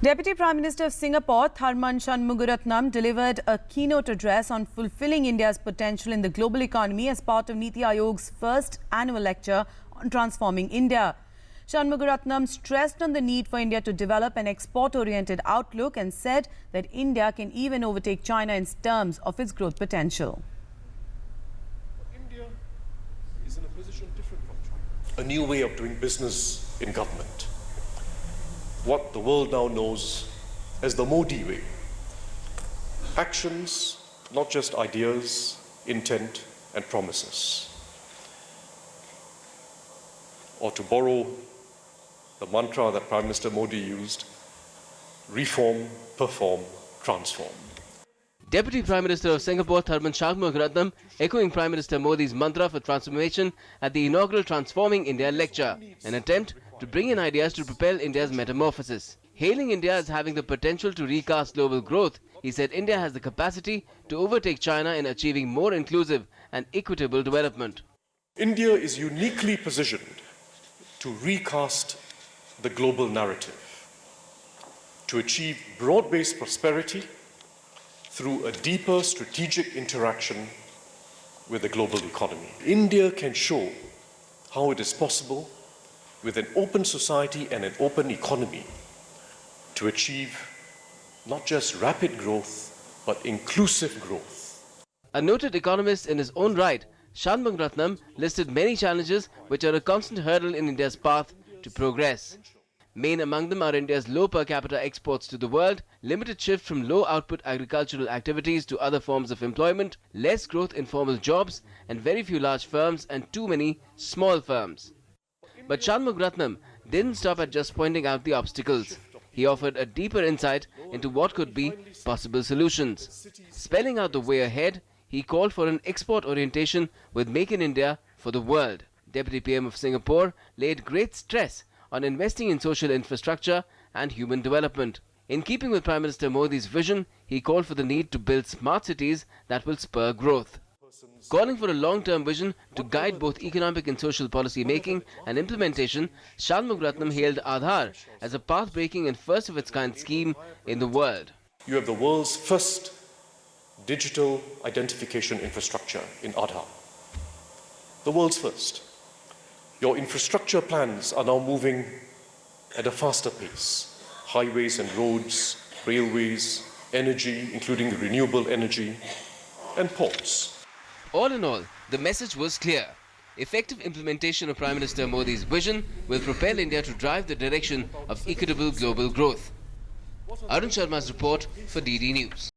Deputy Prime Minister of Singapore, Tharman Shanmugaratnam, delivered a keynote address on fulfilling India's potential in the global economy as part of Niti Aayog's first annual lecture on transforming India. Shanmugaratnam stressed on the need for India to develop an export-oriented outlook and said that India can even overtake China in terms of its growth potential. India is in a position different from China. A new way of doing business in government. What the world now knows as the Modi way. Actions, not just ideas, intent and promises. Or to borrow the mantra that Prime Minister Modi used, reform, perform, transform. Deputy Prime Minister of Singapore, Tharman Shanmugaratnam, echoing Prime Minister Modi's mantra for transformation at the inaugural Transforming India lecture, an attempt to bring in ideas to propel India's metamorphosis. Hailing India as having the potential to recast global growth, he said India has the capacity to overtake China in achieving more inclusive and equitable development. India is uniquely positioned to recast the global narrative, to achieve broad-based prosperity through a deeper strategic interaction with the global economy. India can show how it is possible with an open society and an open economy to achieve not just rapid growth, but inclusive growth. A noted economist in his own right, Shanmugaratnam listed many challenges which are a constant hurdle in India's path to progress. Main among them are India's low per capita exports to the world, limited shift from low-output agricultural activities to other forms of employment, less growth in formal jobs, and very few large firms and too many small firms. But Shanmugaratnam didn't stop at just pointing out the obstacles. He offered a deeper insight into what could be possible solutions. Spelling out the way ahead, he called for an export orientation with Make in India for the world. Deputy PM of Singapore laid great stress on investing in social infrastructure and human development. In keeping with Prime Minister Modi's vision, he called for the need to build smart cities that will spur growth. Calling for a long-term vision to guide both economic and social policy making and implementation, Shanmugaratnam hailed Aadhaar as a path-breaking and first-of-its-kind scheme in the world. You have the world's first digital identification infrastructure in Aadhaar. The world's first. Your infrastructure plans are now moving at a faster pace. Highways and roads, railways, energy, including renewable energy, and ports. All in all, the message was clear. Effective implementation of Prime Minister Modi's vision will propel India to drive the direction of equitable global growth. Arun Sharma's report for DD News.